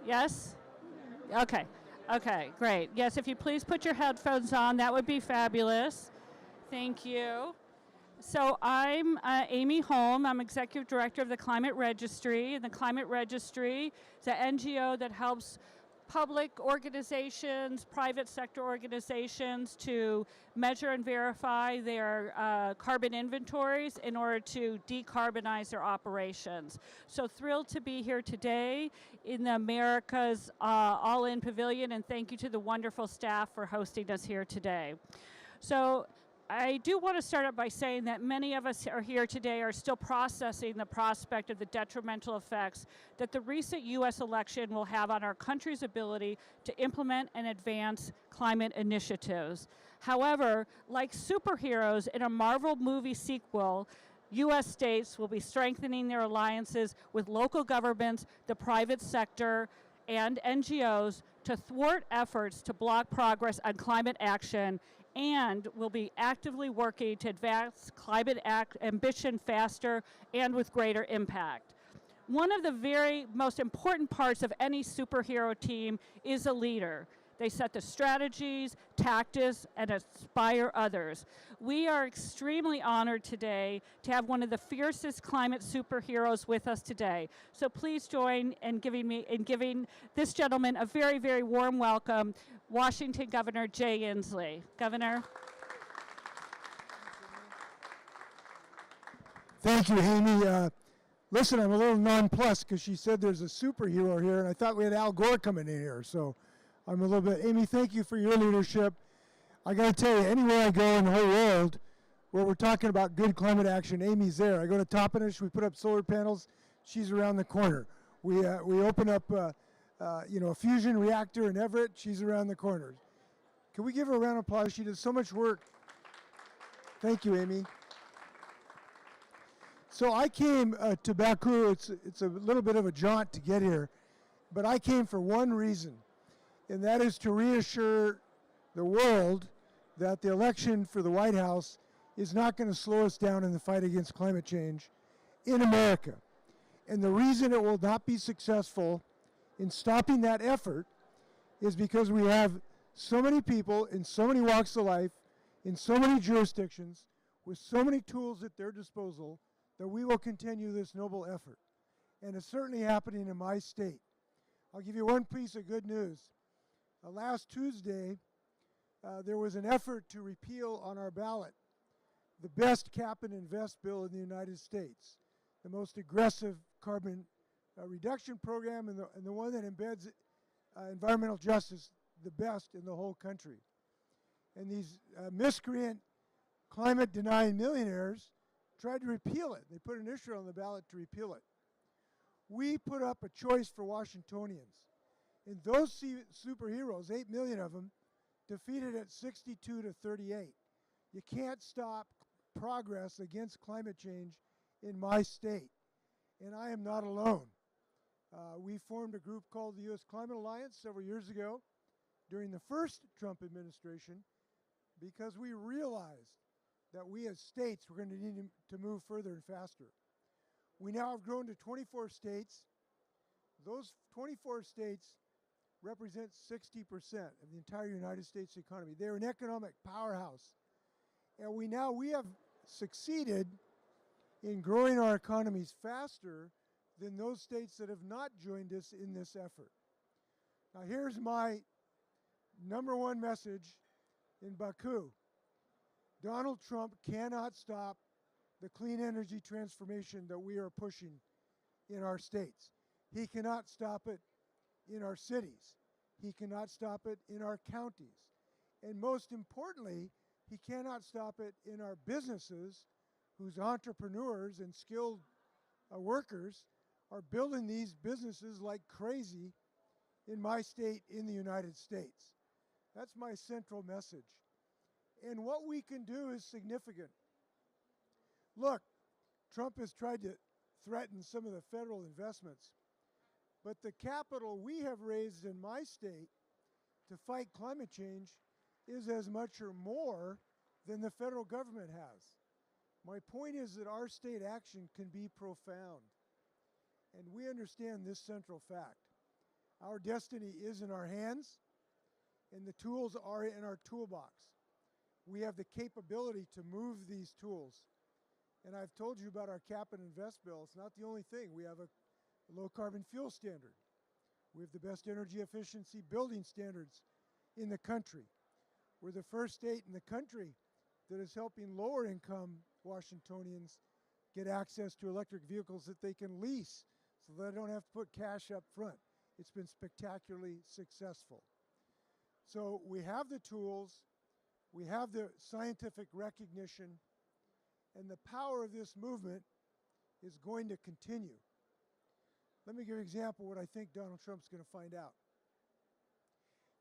Yes? Okay. Okay, great. Yes, if you please put your headphones on, that would be fabulous. Thank you. So I'm Amy Holm. I'm Executive Director of the Climate Registry. And the Climate Registry is an NGO that helps public organizations, private sector organizations to measure and verify their carbon inventories in order to decarbonize their operations. So thrilled to be here today in the America's All-In Pavilion, and thank you to the wonderful staff for hosting us here today. So I do want to start out by saying that many of us are here today are still processing the prospect of the detrimental effects that the recent U.S. election will have on our country's ability to implement and advance climate initiatives. However, like superheroes in a Marvel movie sequel, U.S. states will be strengthening their alliances with local governments, the private sector, and NGOs to thwart efforts to block progress on climate action, and will be actively working to advance climate ambition faster and with greater impact. One of the very most important parts of any superhero team is a leader. They set the strategies, tactics, and inspire others. We are extremely honored today to have one of the fiercest climate superheroes with us today. So please join in giving this gentleman a very, very warm welcome, Washington Governor Jay Inslee. Governor. Thank you, Amy. Listen, I'm a little nonplussed because she said there's a superhero here, and I thought we had Al Gore coming in here. So I'm a little bit, Amy, thank you for your leadership. I got to tell you, anywhere I go in the whole world where we're talking about good climate action, Amy's there. I go to Toppenish, we put up solar panels, she's around the corner. We open up a fusion reactor in Everett, she's around the corner. Can we give her a round of applause? She does so much work. Thank you, Amy. So I came to Baku. It's a little bit of a jaunt to get here, but I came for one reason, and that is to reassure the world that the election for the White House is not going to slow us down in the fight against climate change in America. And the reason it will not be successful in stopping that effort is because we have so many people in so many walks of life, in so many jurisdictions, with so many tools at their disposal, that we will continue this noble effort. And it's certainly happening in my state. I'll give you one piece of good news. Last Tuesday, there was an effort to repeal on our ballot the best cap and invest bill in the United States, the most aggressive carbon reduction program, and the one that embeds environmental justice the best in the whole country. And these miscreant climate-denying millionaires tried to repeal it. They put an issue on the ballot to repeal it. We put up a choice for Washingtonians. And those superheroes, 8 million of them, defeated at 62 to 38. You can't stop progress against climate change in my state. And I am not alone. We formed a group called the U.S. Climate Alliance several years ago during the first Trump administration because we realized that we as states were going to need to move further and faster. We now have grown to 24 states. Those 24 states represent 60% of the entire United States economy. They're an economic powerhouse. And we have succeeded in growing our economies faster than those states that have not joined us in this effort. Now here's my number one message in Baku. Donald Trump cannot stop the clean energy transformation that we are pushing in our states. He cannot stop it in our cities. He cannot stop it in our counties. And most importantly, he cannot stop it in our businesses whose entrepreneurs and skilled workers are building these businesses like crazy in my state, in the United States. That's my central message. And what we can do is significant. Look, Trump has tried to threaten some of the federal investments, but the capital we have raised in my state to fight climate change is as much or more than the federal government has. My point is that our state action can be profound, and we understand this central fact. Our destiny is in our hands, and the tools are in our toolbox. We have the capability to move these tools. And I've told you about our cap and invest bill. It's not the only thing. We have a low carbon fuel standard. We have the best energy efficiency building standards in the country. We're the first state in the country that is helping lower income Washingtonians get access to electric vehicles that they can lease so they don't have to put cash up front. It's been spectacularly successful. So we have the tools, we have the scientific recognition, and the power of this movement is going to continue. Let me give you an example of what I think Donald Trump's going to find out.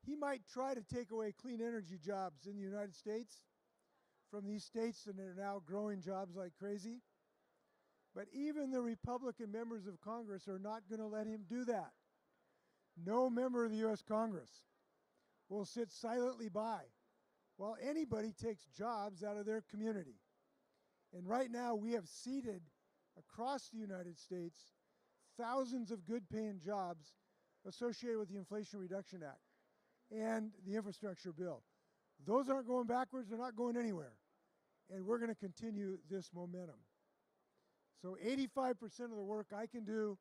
He might try to take away clean energy jobs in the United States from these states that are now growing jobs like crazy. But even the Republican members of Congress are not going to let him do that. No member of the U.S. Congress will sit silently by while anybody takes jobs out of their community. And right now we have seeded across the United States thousands of good-paying jobs associated with the Inflation Reduction Act and the infrastructure bill. Those aren't going backwards, they're not going anywhere. And we're going to continue this momentum. So 85% of the work I can do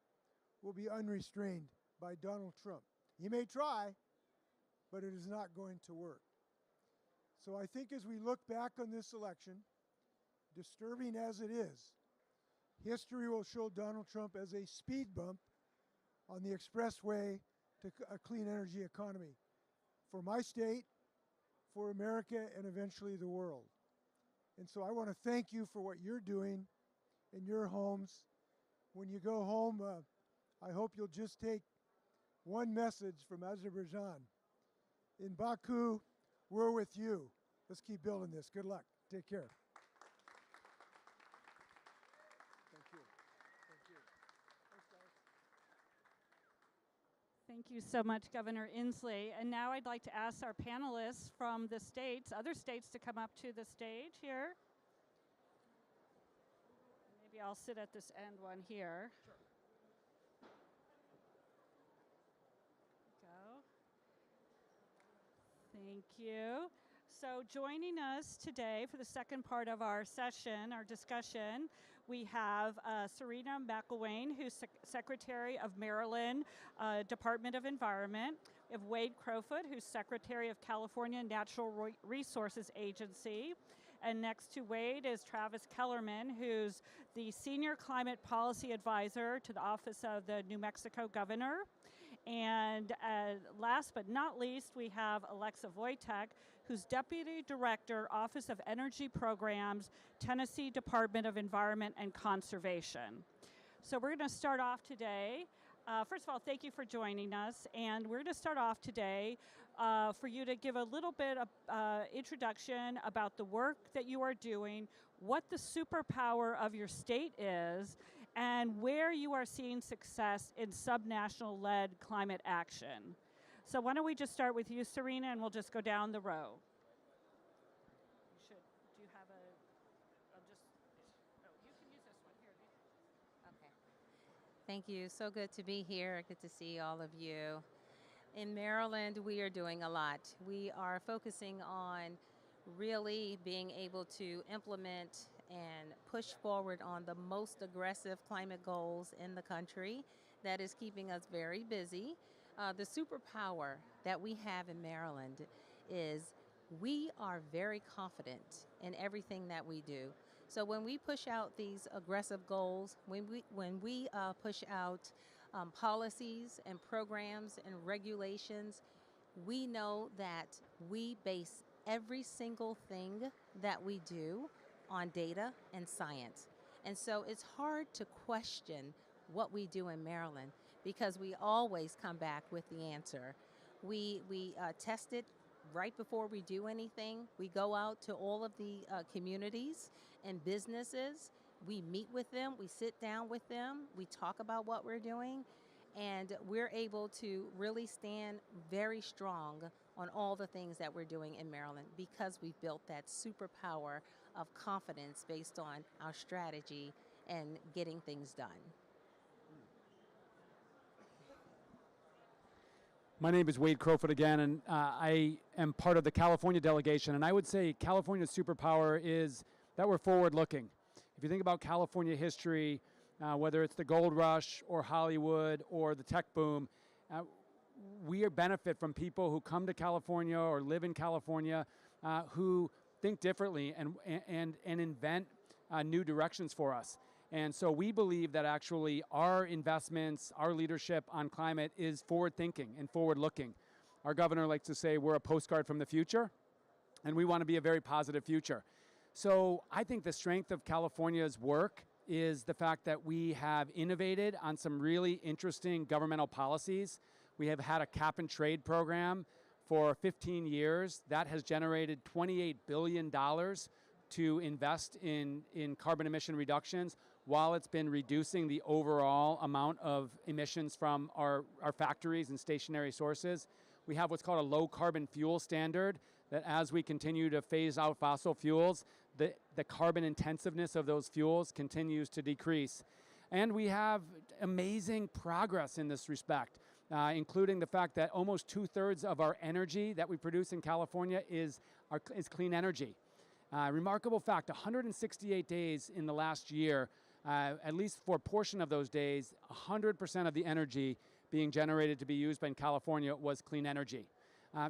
will be unrestrained by Donald Trump. He may try, but it is not going to work. So I think as we look back on this election, disturbing as it is, history will show Donald Trump as a speed bump on the expressway to a clean energy economy for my state, for America, and eventually the world. And so I want to thank you for what you're doing in your homes. When you go home, I hope you'll just take one message from Azerbaijan. In Baku, we're with you. Let's keep building this. Good luck. Take care. Thank you. Thank you. Thanks, guys. Thank you so much, Governor Inslee. And now I'd like to ask our panelists from the states, other states, to come up to the stage here. Maybe I'll sit at this end one here. Sure. Go. Thank you. So joining us today for the second part of our session, our discussion, we have Serena McElwain, who's Secretary of Maryland Department of Environment. We have Wade Crowfoot, who's Secretary of California Natural Resources Agency. And next to Wade is Travis Kellerman, who's the Senior Climate Policy Advisor to the Office of the New Mexico Governor. And last but not least, we have Alexa Wojtek, who's Deputy Director, Office of Energy Programs, Tennessee Department of Environment and Conservation. So we're going to start off today. First of all, thank you for joining us. And we're going to start off today for you to give a little bit of introduction about the work that you are doing, what the superpower of your state is, and where you are seeing success in subnational-led climate action. So why don't we just start with you, Serena, and we'll just go down the row. Do you have you can use this one here. Okay. Thank you. So good to be here. Good to see all of you. In Maryland, we are doing a lot. We are focusing on really being able to implement and push forward on the most aggressive climate goals in the country. That is keeping us very busy. The superpower that we have in Maryland is we are very confident in everything that we do. So when we push out these aggressive goals, when we push out policies and programs and regulations, we know that we base every single thing that we do on data and science. And so it's hard to question what we do in Maryland because we always come back with the answer. We test it right before we do anything. We go out to all of the communities and businesses. We meet with them, we sit down with them, we talk about what we're doing, and we're able to really stand very strong on all the things that we're doing in Maryland because we've built that superpower of confidence based on our strategy and getting things done. My name is Wade Crowfoot again, and I am part of the California delegation. And I would say California's superpower is that we're forward-looking. If you think about California history, whether it's the gold rush or Hollywood or the tech boom, we benefit from people who come to California or live in California who think differently and invent new directions for us. And so we believe that actually our investments, our leadership on climate is forward-thinking and forward-looking. Our governor likes to say we're a postcard from the future, and we want to be a very positive future. So I think the strength of California's work is the fact that we have innovated on some really interesting governmental policies. We have had a cap and trade program for 15 years. That has generated $28 billion to invest in carbon emission reductions while it's been reducing the overall amount of emissions from our factories and stationary sources. We have what's called a low carbon fuel standard that as we continue to phase out fossil fuels, the carbon intensiveness of those fuels continues to decrease. And we have amazing progress in this respect, including the fact that almost 2/3 of our energy that we produce in California is clean energy. Remarkable fact, 168 days in the last year, at least for a portion of those days, 100% of the energy being generated to be used in California was clean energy.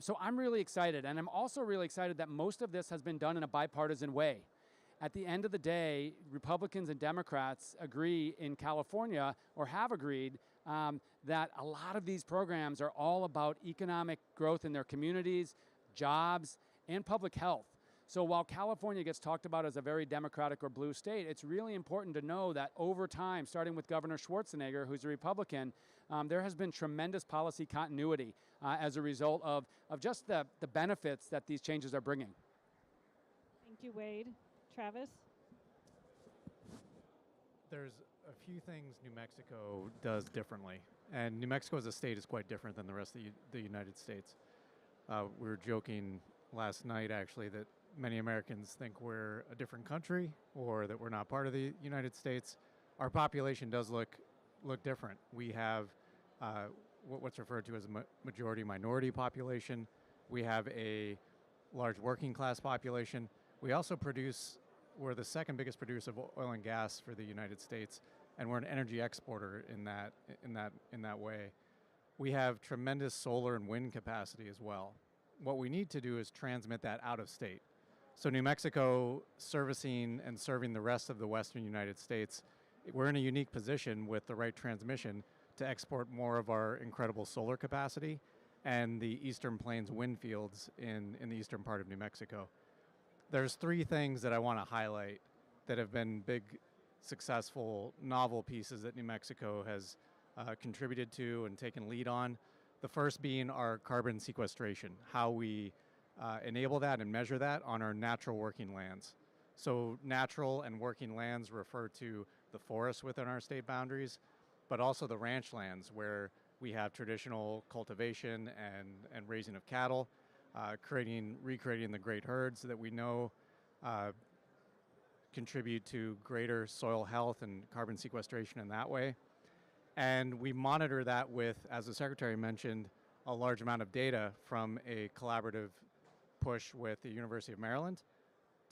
So I'm really excited, and I'm also really excited that most of this has been done in a bipartisan way. At the end of the day, Republicans and Democrats agree in California, or have agreed, that a lot of these programs are all about economic growth in their communities, jobs, and public health. So while California gets talked about as a very Democratic or blue state, it's really important to know that over time, starting with Governor Schwarzenegger, who's a Republican, there has been tremendous policy continuity as a result of just the benefits that these changes are bringing. Thank you, Wade. Travis? There's a few things New Mexico does differently. And New Mexico as a state is quite different than the rest of the United States. We were joking last night, actually, that many Americans think we're a different country or that we're not part of the United States. Our population does look different. We have what's referred to as a majority minority population. We have a large working class population. We also we're the second biggest producer of oil and gas for the United States, and we're an energy exporter in that way. We have tremendous solar and wind capacity as well. What we need to do is transmit that out of state. So New Mexico servicing and serving the rest of the western United States, we're in a unique position with the right transmission to export more of our incredible solar capacity and the Eastern Plains wind fields in the eastern part of New Mexico. There's three things that I want to highlight that have been big, successful, novel pieces that New Mexico has contributed to and taken lead on. The first being our carbon sequestration, how we enable that and measure that on our natural working lands. So natural and working lands refer to the forests within our state boundaries, but also the ranch lands where we have traditional cultivation and raising of cattle, recreating the great herds that we know contribute to greater soil health and carbon sequestration in that way. And we monitor that with, as the Secretary mentioned, a large amount of data from a collaborative push with the University of Maryland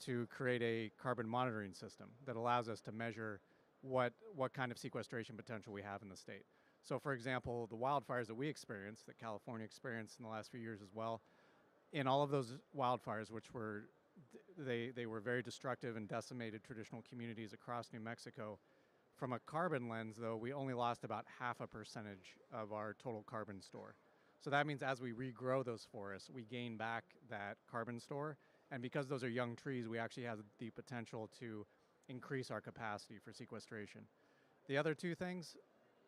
to create a carbon monitoring system that allows us to measure what kind of sequestration potential we have in the state. So for example, the wildfires that we experienced, that California experienced in the last few years as well, in all of those wildfires, which were, they were very destructive and decimated traditional communities across New Mexico. From a carbon lens, though, we only lost about 0.5% of our total carbon store. So that means as we regrow those forests, we gain back that carbon store. And because those are young trees, we actually have the potential to increase our capacity for sequestration. The other two things,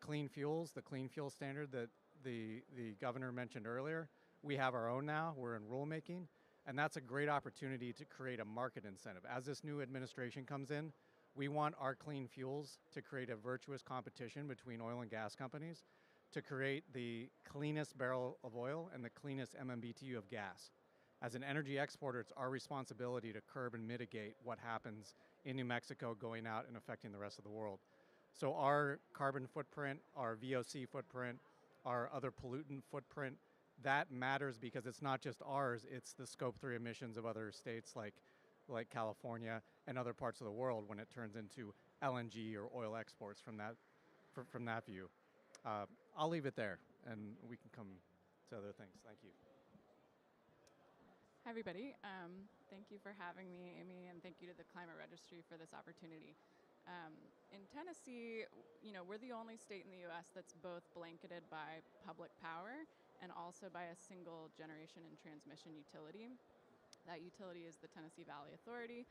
clean fuels, the clean fuel standard that the governor mentioned earlier, we have our own now. We're in rulemaking, and that's a great opportunity to create a market incentive. As this new administration comes in, we want our clean fuels to create a virtuous competition between oil and gas companies to create the cleanest barrel of oil and the cleanest MMBTU of gas. As an energy exporter, it's our responsibility to curb and mitigate what happens in New Mexico going out and affecting the rest of the world. So our carbon footprint, our VOC footprint, our other pollutant footprint that matters because it's not just ours, it's the scope 3 emissions of other states like California and other parts of the world when it turns into LNG or oil exports from that view. I'll leave it there, and we can come to other things. Thank you. Hi, everybody. Thank you for having me, Amy, and thank you to the Climate Registry for this opportunity. In Tennessee, we're the only state in the U.S. that's both blanketed by public power and also by a single generation and transmission utility. That utility is the Tennessee Valley Authority,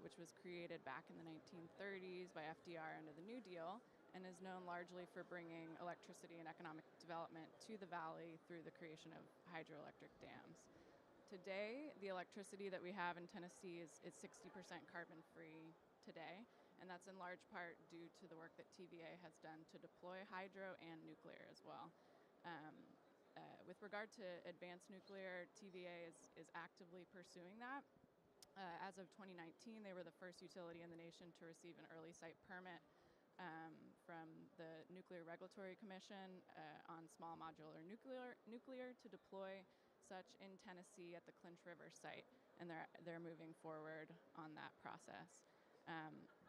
which was created back in the 1930s by FDR under the New Deal, and is known largely for bringing electricity and economic development to the valley through the creation of hydroelectric dams. Today, the electricity that we have in Tennessee is 60% carbon-free today, and that's in large part due to the work that TVA has done to deploy hydro and nuclear as well. With regard to advanced nuclear, TVA is actively pursuing that. As of 2019, they were the first utility in the nation to receive an early site permit from the Nuclear Regulatory Commission on small modular nuclear to deploy such in Tennessee at the Clinch River site, and they're moving forward on that process.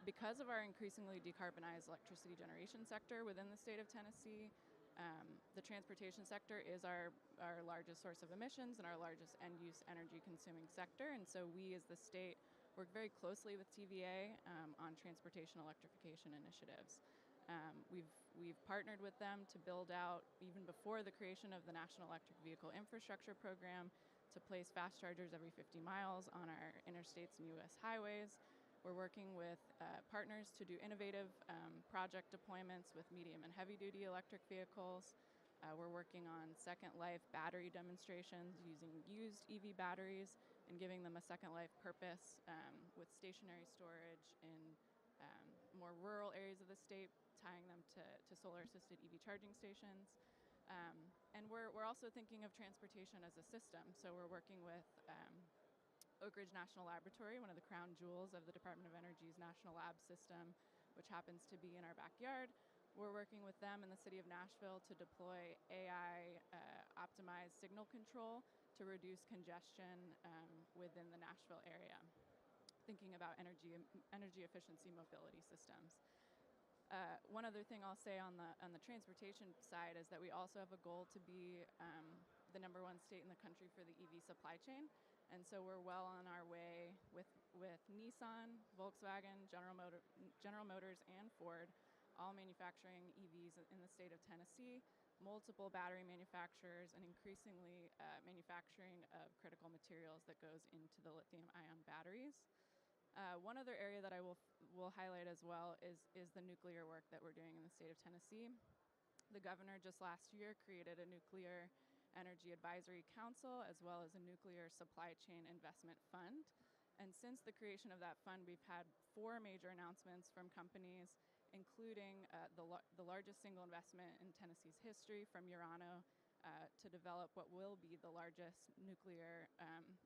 Because of our increasingly decarbonized electricity generation sector within the state of Tennessee, the transportation sector is our largest source of emissions and our largest end-use energy-consuming sector, and so we as the state work very closely with TVA on transportation electrification initiatives. We've partnered with them to build out, even before the creation of the National Electric Vehicle Infrastructure Program, to place fast chargers every 50 miles on our interstates and U.S. highways. We're working with partners to do innovative project deployments with medium and heavy-duty electric vehicles. We're working on second life battery demonstrations using used EV batteries and giving them a second life purpose with stationary storage in more rural areas of the state, tying them to solar-assisted EV charging stations. And we're also thinking of transportation as a system. So we're working with Oak Ridge National Laboratory, one of the crown jewels of the Department of Energy's National Lab system, which happens to be in our backyard. We're working with them in the city of Nashville to deploy AI optimized signal control to reduce congestion within the Nashville area, thinking about energy efficiency mobility systems. One other thing I'll say on the transportation side is that we also have a goal to be the #1 state in the country for the EV supply chain. And so we're well on our way with Nissan, Volkswagen, General Motors, and Ford, all manufacturing EVs in the state of Tennessee, multiple battery manufacturers, and increasingly manufacturing of critical materials that goes into the lithium-ion batteries. One other area that I will highlight as well is the nuclear work that we're doing in the state of Tennessee. The governor just last year created a nuclear Energy Advisory Council, as well as a nuclear supply chain investment fund. And since the creation of that fund, we've had 4 major announcements from companies, including the largest single investment in Tennessee's history from Urano to develop what will be the largest nuclear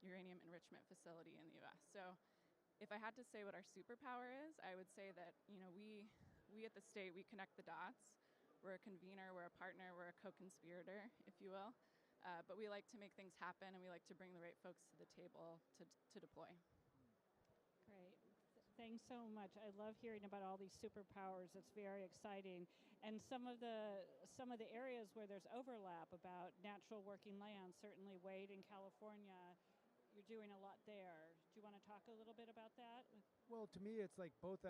uranium enrichment facility in the U.S. So if I had to say what our superpower is, I would say that we at the state, we connect the dots. We're a convener, we're a partner, we're a co-conspirator, if you will. But we like to make things happen, and we like to bring the right folks to the table to deploy. Great. Thanks so much. I love hearing about all these superpowers. It's very exciting. And some of the areas where there's overlap about natural working land, certainly Wade in California, you're doing a lot there. Do you want to talk a little bit about that? Well, to me, it's like both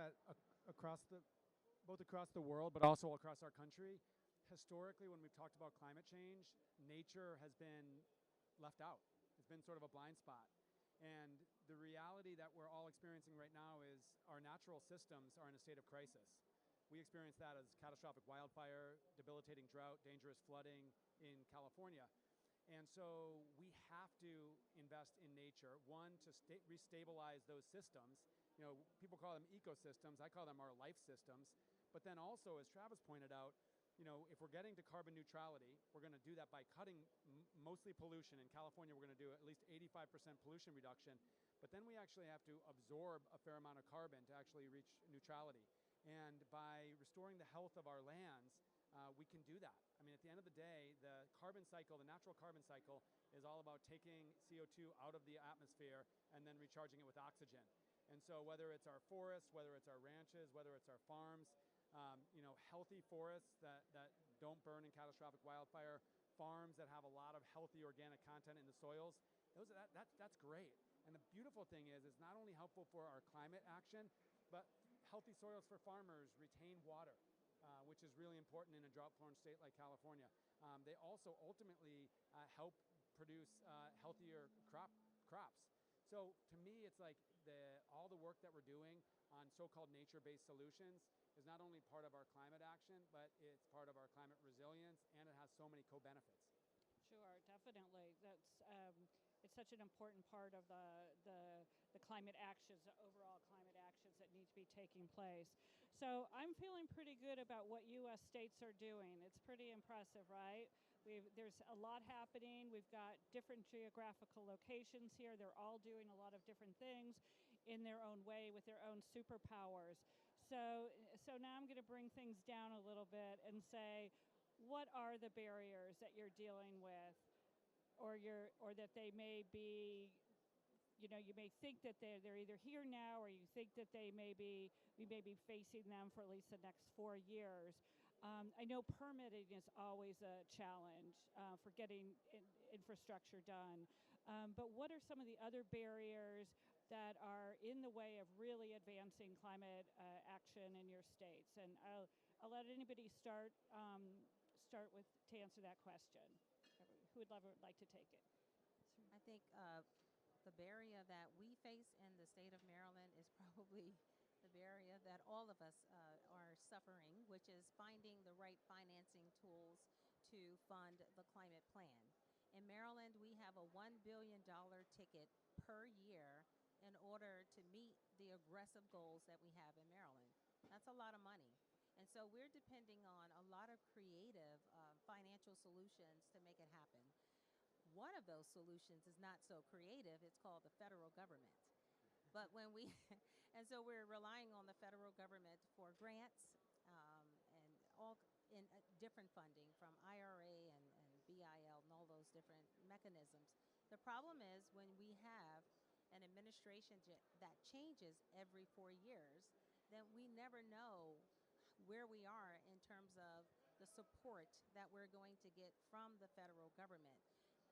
across the world, but also across our country. Historically, when we've talked about climate change, nature has been left out. It's been sort of a blind spot. And the reality that we're all experiencing right now is our natural systems are in a state of crisis. We experience that as catastrophic wildfire, debilitating drought, dangerous flooding in California. And so we have to invest in nature, one, to restabilize those systems. People call them ecosystems. I call them our life systems. But then also, as Travis pointed out, if we're getting to carbon neutrality, we're going to do that by cutting mostly pollution. In California, we're going to do at least 85% pollution reduction. But then we actually have to absorb a fair amount of carbon to actually reach neutrality. And by restoring the health of our lands, we can do that. I mean, at the end of the day, the carbon carbon cycle, the natural carbon cycle, is all about taking CO2 out of the atmosphere and then recharging it with oxygen. And so whether it's our forests, whether it's our ranches, whether it's our farms, healthy forests that don't burn in catastrophic wildfire, farms that have a lot of healthy organic content in the soils, that's great. And the beautiful thing is it's not only helpful for our climate action, but healthy soils for farmers retain water, which is really important in a drought-prone state like California. They also ultimately help produce healthier crops. So to me, it's like all the work that we're doing on so-called nature-based solutions is not only part of our climate action, but it's part of our climate resilience, and it has so many co-benefits. Sure, definitely. That's it's such an important part of the climate actions, the overall climate actions that need to be taking place. So I'm feeling pretty good about what U.S. states are doing. It's pretty impressive, right? There's a lot happening. We've got different geographical locations here. They're all doing a lot of different things in their own way with their own superpowers. So now I'm going to bring things down a little bit and say, what are the barriers that you're dealing with, or that they may be, you may think that they're either here now, or you think that we may be facing them for at least the next 4 years. I know permitting is always a challenge for getting infrastructure done, but what are some of the other barriers that are in the way of really advancing climate action in your states? And I'll let anybody start to answer that question. Who would like to take it? I think the barrier that we face in the state of Maryland is probably the barrier that all of us are suffering, which is finding the right financing tools to fund the climate plan. In Maryland, we have a $1 billion ticket per year in order to meet the aggressive goals that we have in Maryland. That's a lot of money. And so we're depending on a lot of creative financial solutions to make it happen. One of those solutions is not so creative. It's called the federal government. But and so we're relying on the federal government for grants and all in different funding from IRA and BIL and all those different mechanisms. The problem is when we have an administration that changes every 4 years, then we never know where we are in terms of the support that we're going to get from the federal government.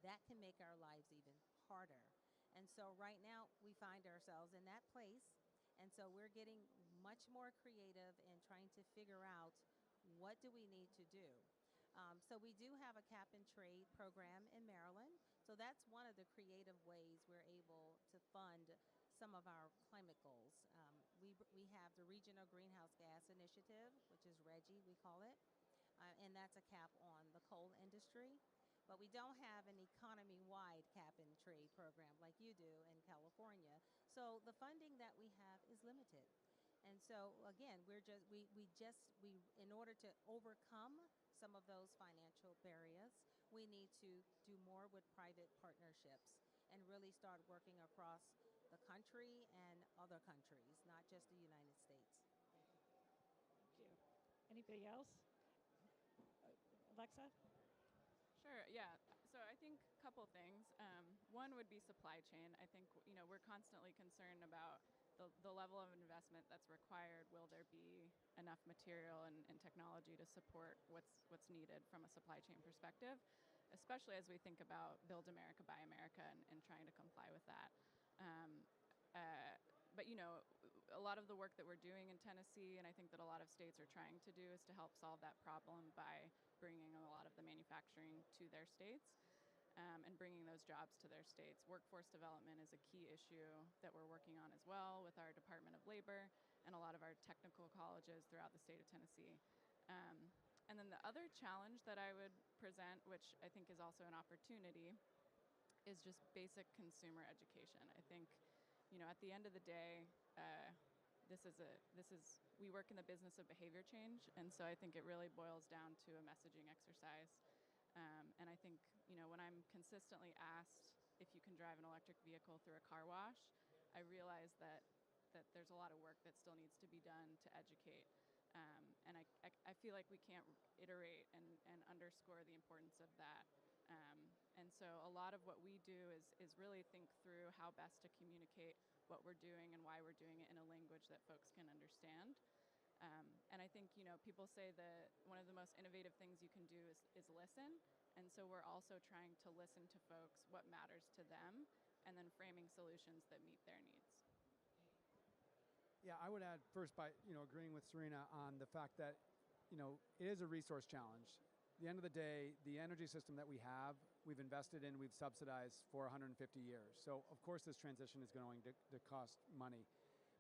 That can make our lives even harder. And so right now we find ourselves in that place, and so we're getting much more creative in trying to figure out what do we need to do. So we do have a cap and trade program in Maryland, so that's one of the creative ways we're able to fund some of our climate goals. We have the Regional Greenhouse Gas Initiative, which is RGGI, we call it, and that's a cap on the coal industry. But we don't have an economy-wide cap and trade program like you do in California. So the funding that we have is limited. And so again, in order to overcome some of those financial barriers, we need to do more with private partnerships and really start working across the country and other countries, not just the United States. Thank you. Anybody else? Alexa? Sure, yeah. So I think a couple things. One would be supply chain. I think, we're constantly concerned about the level of investment that's required. Will there be enough material and technology to support what's needed from a supply chain perspective, especially as we think about Build America, Buy America and trying to comply with that. But a lot of the work that we're doing in Tennessee, and I think that a lot of states are trying to do, is to help solve that problem by bringing a lot of the manufacturing to their states and bringing those jobs to their states. Workforce development is a key issue that we're working on as well with our Department of Labor and a lot of our technical colleges throughout the state of Tennessee. And then the other challenge that I would present, which I think is also an opportunity, is just basic consumer education. I think, at the end of the day, we work in the business of behavior change, and so I think it really boils down to a messaging exercise. And I think, when I'm consistently asked if you can drive an electric vehicle through a car wash, I realize that there's a lot of work that still needs to be done to educate. And I feel like we can't iterate and underscore the importance of that so a lot of what we do is really think through how best to communicate what we're doing and why we're doing it in a language that folks can understand. And I think, people say that one of the most innovative things you can do is listen. And so we're also trying to listen to folks, what matters to them, and then framing solutions that meet their needs. Yeah, I would add first by agreeing with Serena on the fact that it is a resource challenge. At the end of the day, the energy system that we have, we've invested in, we've subsidized for 150 years. So of course this transition is going to cost money.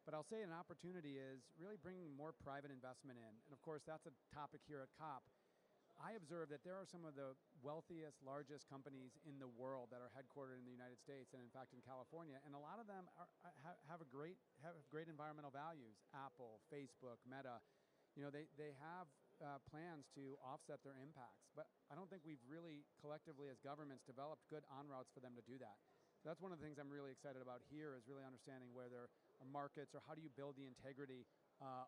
But I'll say an opportunity is really bringing more private investment in. And of course that's a topic here at COP. I observe that there are some of the wealthiest, largest companies in the world that are headquartered in the United States and in fact in California, and a lot of them have great environmental values. Apple, Facebook, Meta, they have plans to offset their impacts, but I don't think we've really collectively as governments developed good on-routes for them to do that. So that's one of the things I'm really excited about here is really understanding where there are markets or how do you build the integrity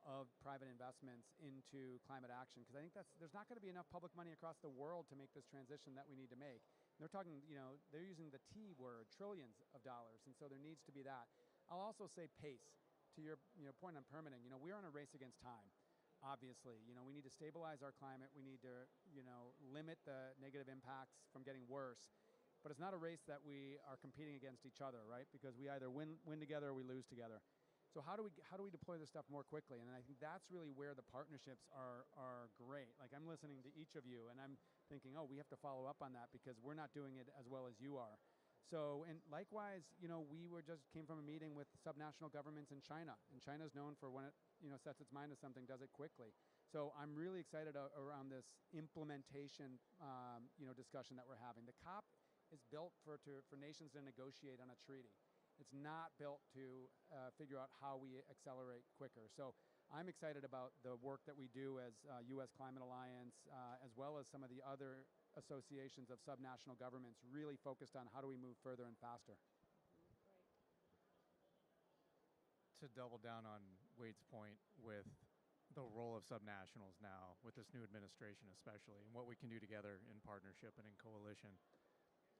of private investments into climate action, because I think there's not going to be enough public money across the world to make this transition that we need to make. They're talking, they're using the T word, trillions of dollars, and so there needs to be that. I'll also say pace. To your point on permitting, we're on a race against time. Obviously, we need to stabilize our climate. We need to, limit the negative impacts from getting worse. But it's not a race that we are competing against each other, right? Because we either win together or we lose together. So how do we deploy this stuff more quickly? And I think that's really where the partnerships are great. Like I'm listening to each of you and I'm thinking, oh, we have to follow up on that because we're not doing it as well as you are. So, and likewise, we just came from a meeting with subnational governments in China, and China's known for when it, sets its mind to something, does it quickly. So I'm really excited around this implementation, discussion that we're having. The COP is built for nations to negotiate on a treaty. It's not built to figure out how we accelerate quicker. So I'm excited about the work that we do as U.S. Climate Alliance, as well as some of the other associations of subnational governments really focused on how do we move further and faster. To double down on Wade's point with the role of subnationals now, with this new administration especially, and what we can do together in partnership and in coalition,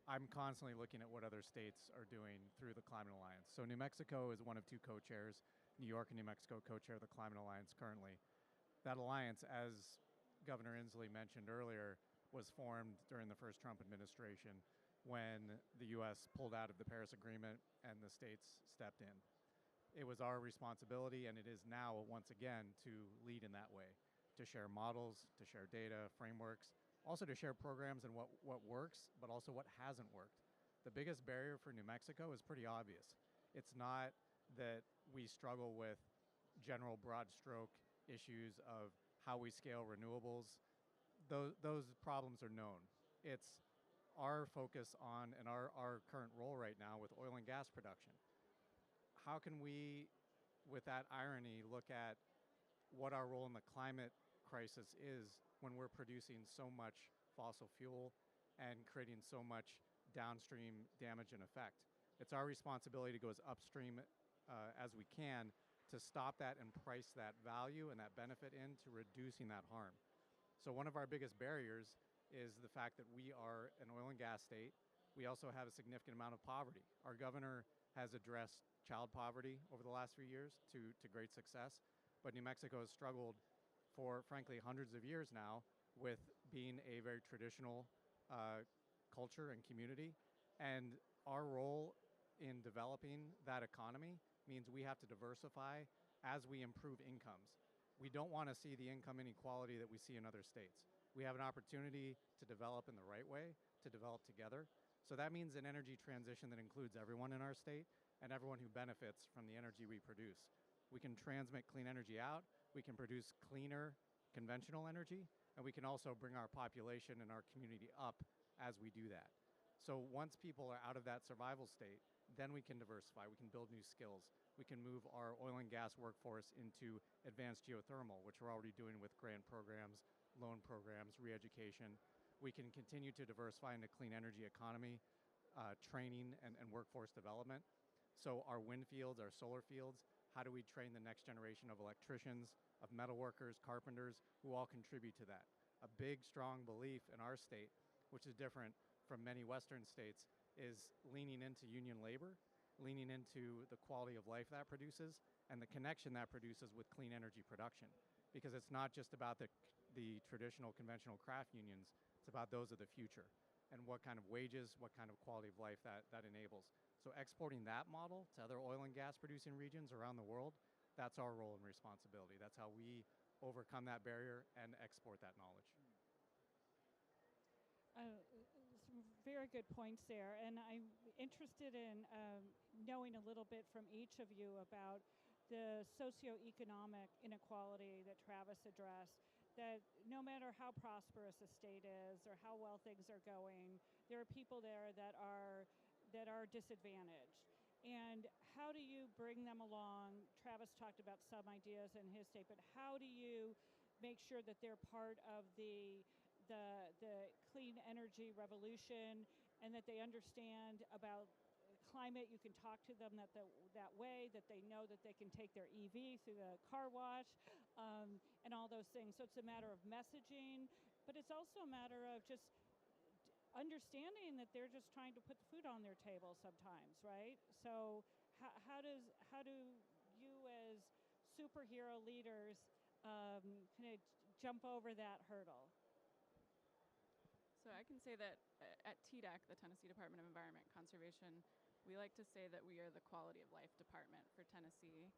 I'm constantly looking at what other states are doing through the Climate Alliance. So New Mexico is one of two co-chairs. New York and New Mexico co-chair the Climate Alliance currently. That alliance, as Governor Inslee mentioned earlier, was formed during the first Trump administration when the U.S. pulled out of the Paris Agreement and the states stepped in. It was our responsibility, and it is now, once again, to lead in that way, to share models, to share data, frameworks, also to share programs and what works, but also what hasn't worked. The biggest barrier for New Mexico is pretty obvious. It's not that we struggle with general broad stroke issues of how we scale renewables. Those problems are known. It's our focus on and our current role right now with oil and gas production. How can we, with that irony, look at what our role in the climate crisis is when we're producing so much fossil fuel and creating so much downstream damage and effect? It's our responsibility to go as upstream as we can to stop that and price that value and that benefit into reducing that harm. So one of our biggest barriers is the fact that we are an oil and gas state. We also have a significant amount of poverty. Our governor has addressed child poverty over the last few years to great success, but New Mexico has struggled for, frankly, hundreds of years now with being a very traditional culture and community. And our role in developing that economy means we have to diversify as we improve incomes. We don't want to see the income inequality that we see in other states. We have an opportunity to develop in the right way, to develop together. So that means an energy transition that includes everyone in our state and everyone who benefits from the energy we produce. We can transmit clean energy out, we can produce cleaner conventional energy, and we can also bring our population and our community up as we do that. So once people are out of that survival state, then we can diversify, we can build new skills, we can move our oil and gas workforce into advanced geothermal, which we're already doing with grant programs, loan programs, re-education. We can continue to diversify into clean energy economy, training and workforce development. So our wind fields, our solar fields, how do we train the next generation of electricians, of metal workers, carpenters, who all contribute to that? A big, strong belief in our state, which is different from many Western states is leaning into union labor, leaning into the quality of life that produces, and the connection that produces with clean energy production. Because it's not just about the traditional conventional craft unions, it's about those of the future and what kind of wages, what kind of quality of life that enables. So exporting that model to other oil and gas producing regions around the world, that's our role and responsibility. That's how we overcome that barrier and export that knowledge. Some very good points there, and I'm interested in knowing a little bit from each of you about the socioeconomic inequality that Travis addressed, that no matter how prosperous a state is or how well things are going, there are people there that are disadvantaged. And how do you bring them along? Travis talked about some ideas in his state, but how do you make sure that they're part of the clean energy revolution and that they understand about climate? You can talk to them that way, that they know that they can take their EV through the car wash and all those things. So it's a matter of messaging, but it's also a matter of just understanding that they're just trying to put the food on their table sometimes, right? So how do you as superhero leaders kind of jump over that hurdle? So I can say that at TDEC, the Tennessee Department of Environment Conservation, we like to say that we are the quality of life department for Tennessee.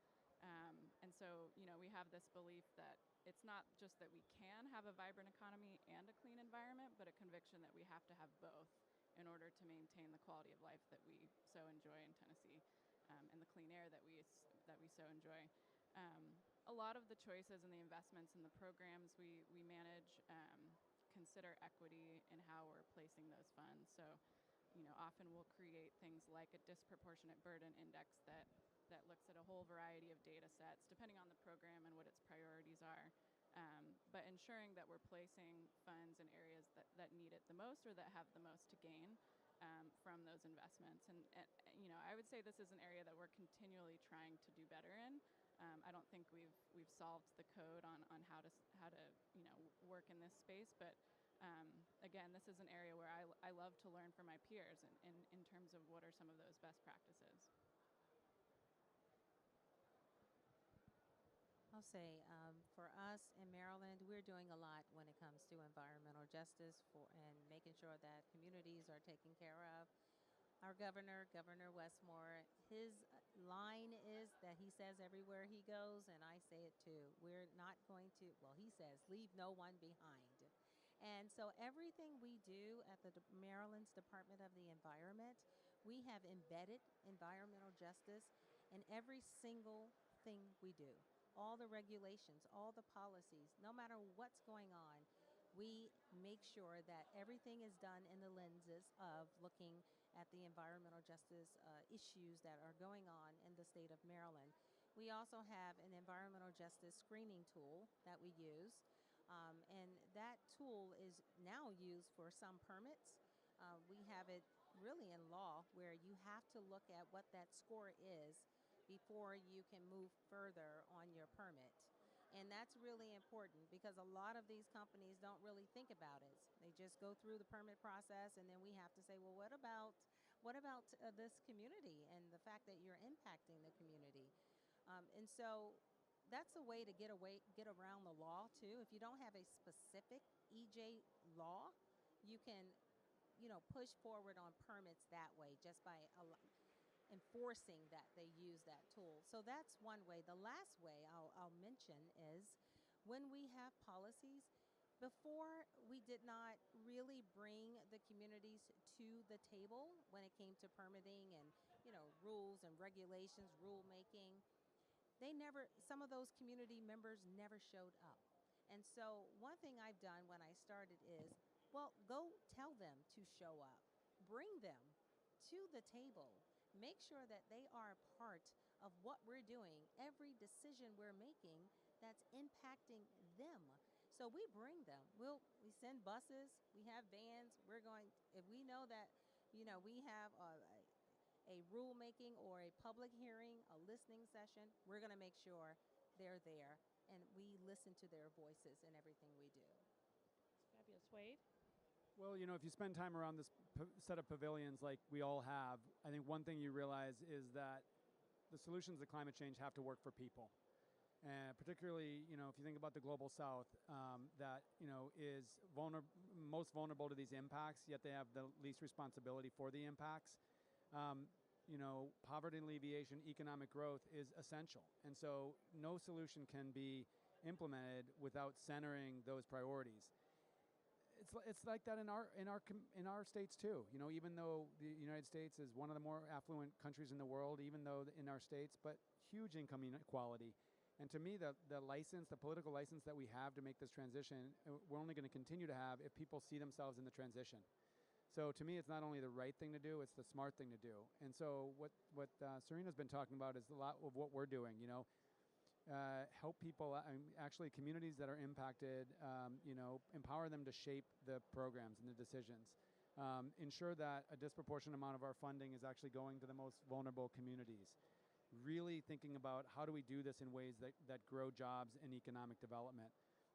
And so, we have this belief that it's not just that we can have a vibrant economy and a clean environment, but a conviction that we have to have both in order to maintain the quality of life that we so enjoy in Tennessee and the clean air that we so enjoy. A lot of the choices and the investments in the programs we manage consider equity in how we're placing those funds. So, often we'll create things like a disproportionate burden index that looks at a whole variety of data sets, depending on the program and what its priorities are, but ensuring that we're placing funds in areas that need it the most or that have the most to gain from those investments. And I would say this is an area that we're continually trying to do better in. I don't think we've solved the code on how to work in this space, but again, this is an area where I love to learn from my peers in terms of what are some of those best practices. I'll say for us in Maryland, we're doing a lot when it comes to environmental justice and making sure that communities are taken care of. Our Governor Westmore, his line is that he says everywhere he goes, and I say it too, we're not going to, he says, leave no one behind. And so everything we do at the Maryland's Department of the Environment, we have embedded environmental justice in every single thing we do. All the regulations, all the policies, no matter what's going on, we make sure that everything is done in the lenses of looking at the environmental justice issues that are going on in the state of Maryland. We also have an environmental justice screening tool that we use, and that tool is now used for some permits. We have it really in law where you have to look at what that score is before you can move further on your permit. And that's really important because a lot of these companies don't really think about it. They just go through the permit process, and then we have to say, well, what about this community and the fact that you're impacting the community? And so that's a way to get around the law too. If you don't have a specific EJ law, you can, push forward on permits that way just by enforcing that they use that tool. So that's one way. The last way I'll mention is when we have policies, before we did not really bring the communities to the table when it came to permitting and, rules and regulations, rulemaking. Some of those community members never showed up. And so one thing I've done when I started is, go tell them to show up. Bring them to the table. Make sure that they are a part of what we're doing, every decision we're making that's impacting them. So we bring them. We send buses, we have vans. If we know that, we have a rulemaking or a public hearing, a listening session, we're going to make sure they're there and we listen to their voices in everything we do. Fabulous. Wade? Well, if you spend time around this set of pavilions like we all have, I think one thing you realize is that the solutions to climate change have to work for people. And particularly, if you think about the global south, that, is most vulnerable to these impacts, yet they have the least responsibility for the impacts. Poverty alleviation, economic growth is essential. And so no solution can be implemented without centering those priorities. It's like that in our states too. Even though the United States is one of the more affluent countries in the world, even though in our states, but huge income inequality. And to me, the political license that we have to make this transition, we're only going to continue to have if people see themselves in the transition. So to me, it's not only the right thing to do, it's the smart thing to do. And so what Serena's been talking about is a lot of what we're doing, help people, actually communities that are impacted, empower them to shape the programs and the decisions. Ensure that a disproportionate amount of our funding is actually going to the most vulnerable communities. Really thinking about how do we do this in ways that grow jobs and economic development.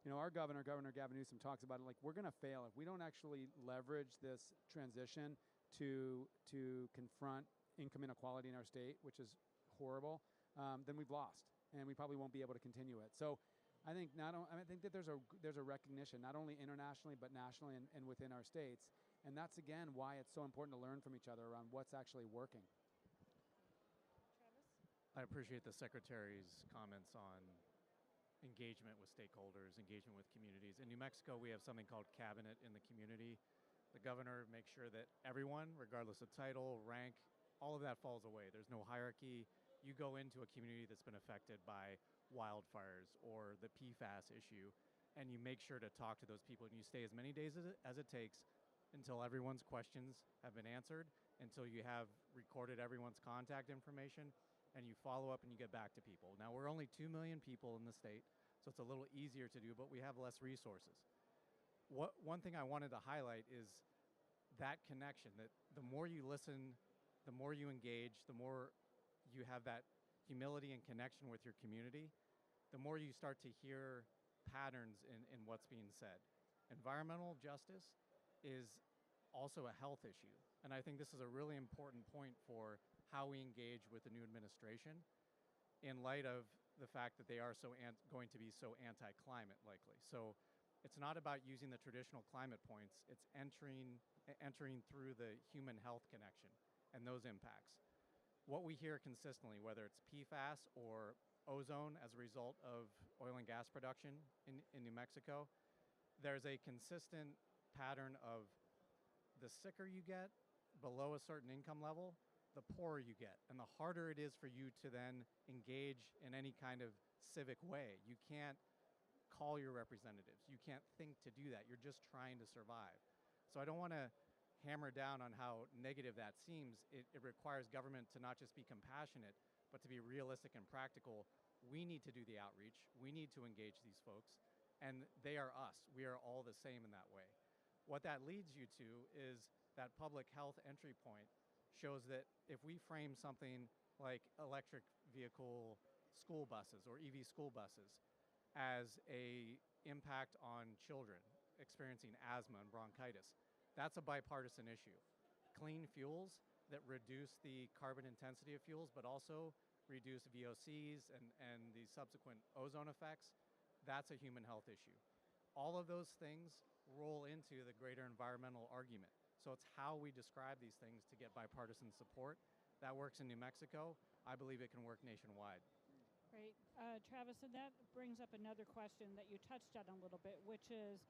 Our Governor Gavin Newsom, talks about it like we're going to fail if we don't actually leverage this transition to confront income inequality in our state, which is horrible, then we've lost, and we probably won't be able to continue it. So I think that there's a recognition not only internationally but nationally and within our states, and that's again why it's so important to learn from each other around what's actually working. I appreciate the Secretary's comments on engagement with stakeholders, engagement with communities. In New Mexico, we have something called Cabinet in the Community. The governor makes sure that everyone, regardless of title, rank, all of that falls away. There's no hierarchy. You go into a community that's been affected by wildfires or the PFAS issue, and you make sure to talk to those people, and you stay as many days as it takes until everyone's questions have been answered, until you have recorded everyone's contact information, and you follow up and you get back to people. Now, we're only 2 million people in the state, so it's a little easier to do, but we have less resources. One thing I wanted to highlight is that connection, that the more you listen, the more you engage, the more you have that humility and connection with your community, the more you start to hear patterns in what's being said. Environmental justice is also a health issue, and I think this is a really important point for how we engage with the new administration in light of the fact that they are going to be so anti-climate likely. So it's not about using the traditional climate points, it's entering through the human health connection and those impacts. What we hear consistently, whether it's PFAS or ozone as a result of oil and gas production in New Mexico, there's a consistent pattern of the sicker you get below a certain income level, the poorer you get, and the harder it is for you to then engage in any kind of civic way. You can't call your representatives. You can't think to do that. You're just trying to survive. So I don't want to hammer down on how negative that seems. It requires government to not just be compassionate, but to be realistic and practical. We need to do the outreach. We need to engage these folks, and they are us. We are all the same in that way. What that leads you to is that public health entry point shows that if we frame something like electric vehicle school buses or EV school buses as a impact on children experiencing asthma and bronchitis, that's a bipartisan issue. Clean fuels that reduce the carbon intensity of fuels, but also reduce VOCs and the subsequent ozone effects, that's a human health issue. All of those things roll into the greater environmental argument. So it's how we describe these things to get bipartisan support. That works in New Mexico. I believe it can work nationwide. Great. Travis, and that brings up another question that you touched on a little bit, which is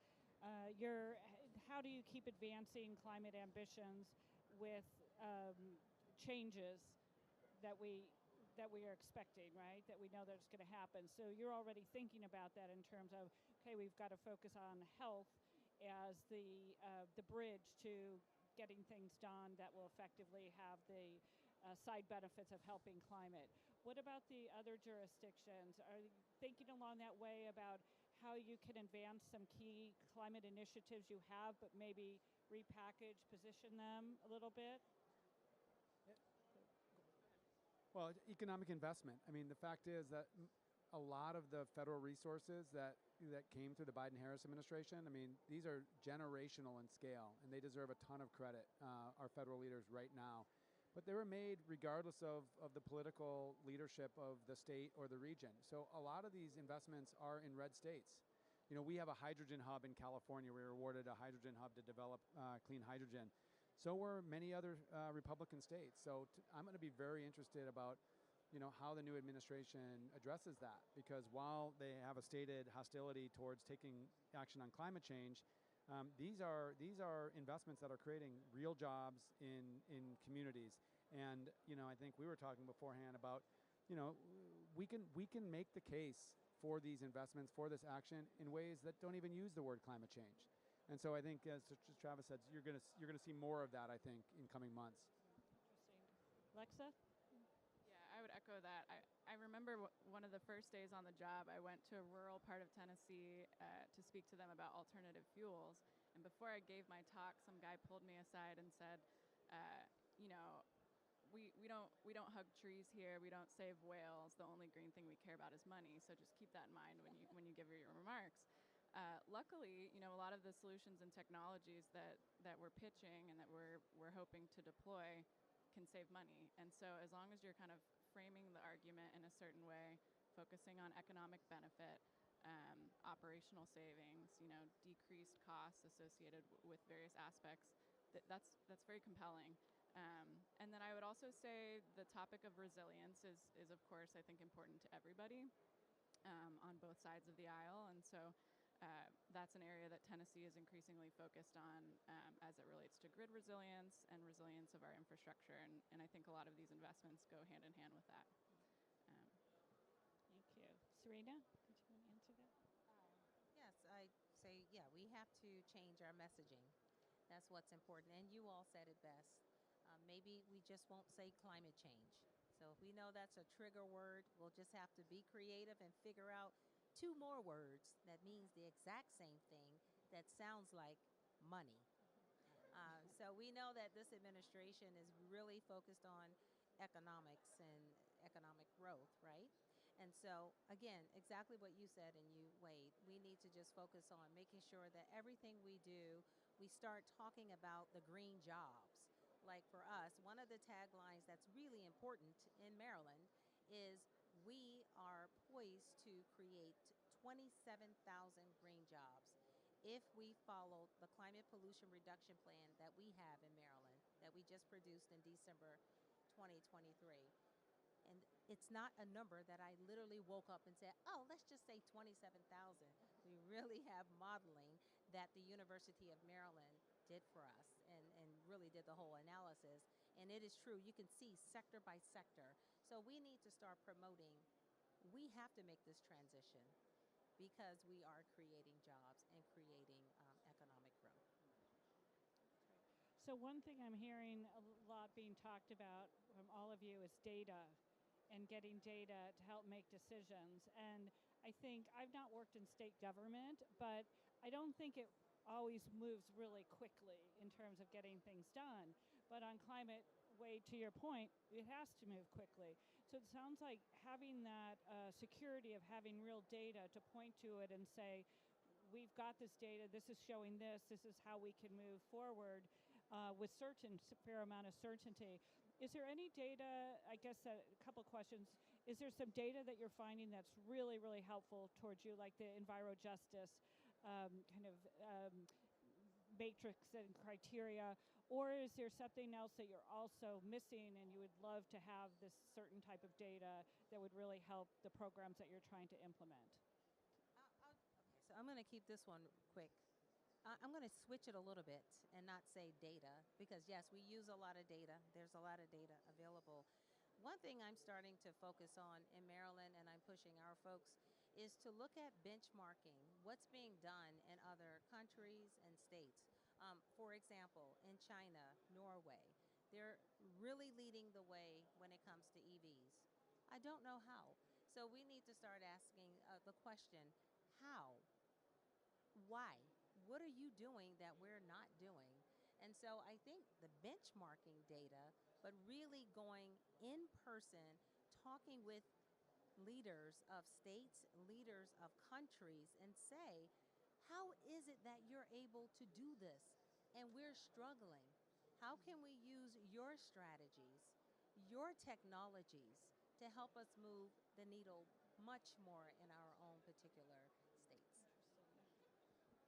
how do you keep advancing climate ambitions with changes that we are expecting, right? That we know that it's going to happen. So you're already thinking about that in terms of, okay, we've got to focus on health as the bridge to getting things done that will effectively have the side benefits of helping climate. What about the other jurisdictions? Are you thinking along that way about how you can advance some key climate initiatives you have, but maybe repackage, position them a little bit? Well, economic investment. I mean, the fact is that a lot of the federal resources that came through the Biden-Harris administration, I mean, these are generational in scale, and they deserve a ton of credit, our federal leaders right now. But they were made regardless of the political leadership of the state or the region. So a lot of these investments are in red states. You know, we have a hydrogen hub in California. We were awarded a hydrogen hub to develop clean hydrogen. So were many other Republican states. So I'm going to be very interested about, you know, how the new administration addresses that, because while they have a stated hostility towards taking action on climate change, these are investments that are creating real jobs in communities. And you know, I think we were talking beforehand about, you know, we can make the case for these investments, for this action, in ways that don't even use the word climate change. And so I think, as Travis said, you're gonna see more of that, I think, in coming months. Interesting. Lexa? Yeah, I would echo that. I remember one of the first days on the job, I went to a rural part of Tennessee to speak to them about alternative fuels. And before I gave my talk, some guy pulled me aside and said, you know, we don't hug trees here. We don't save whales. The only green thing we care about is money. So just keep that in mind when you give your remarks. Luckily, you know, a lot of the solutions and technologies that we're pitching and that we're hoping to deploy can save money. And so as long as you're kind of framing the argument in a certain way, focusing on economic benefit, operational savings, you know, decreased costs associated with various aspects, that's very compelling. And then I would also say the topic of resilience is of course, I think, important to everybody on both sides of the aisle. And so that's an area that Tennessee is increasingly focused on as it relates to grid resilience and resilience of our infrastructure. And I think a lot of these investments go hand in hand with that. Thank you. Serena, did you want to answer that? Yes, I say, yeah, we have to change our messaging. That's what's important. And you all said it best. Maybe we just won't say climate change. So if we know that's a trigger word, we'll just have to be creative and figure out 2 more words that means the exact same thing that sounds like money. So we know that this administration is really focused on economics and economic growth, right? And so, again, exactly what you said, and you, Wade, we need to just focus on making sure that everything we do, we start talking about the green jobs. Like for us, one of the taglines that's really important in Maryland is we are poised to create 27,000 green jobs if we follow the climate pollution reduction plan that we have in Maryland, that we just produced in December 2023. And it's not a number that I literally woke up and said, oh, let's just say 27,000. We really have modeling that the University of Maryland did for us and really did the whole analysis. And it is true, you can see sector by sector. So we need to start promoting, we have to make this transition because we are creating jobs and creating economic growth. So one thing I'm hearing a lot being talked about from all of you is data and getting data to help make decisions. And I think I've not worked in state government, but I don't think it always moves really quickly in terms of getting things done. But on climate, Wade, to your point, it has to move quickly. So it sounds like having that security of having real data to point to it and say, we've got this data, this is showing this is how we can move forward with fair amount of certainty. Is there any data, I guess a couple questions, is there some data that you're finding that's really, really helpful towards you, like the EnviroJustice matrix and criteria, or is there something else that you're also missing and you would love to have this certain type of data that would really help the programs that you're trying to implement? Okay, so I'm going to keep this one quick. I'm going to switch it a little bit and not say data, because yes, we use a lot of data. There's a lot of data available. One thing I'm starting to focus on in Maryland, and I'm pushing our folks, is to look at benchmarking, what's being done in other countries and states. For example, in China, Norway, they're really leading the way when it comes to EVs. I don't know how. So we need to start asking the question, how? Why? What are you doing that we're not doing? And so I think the benchmarking data, but really going in person, talking with leaders of states, leaders of countries, and say, how is it that you're able to do this and we're struggling? How can we use your strategies, your technologies to help us move the needle much more in our own particular states?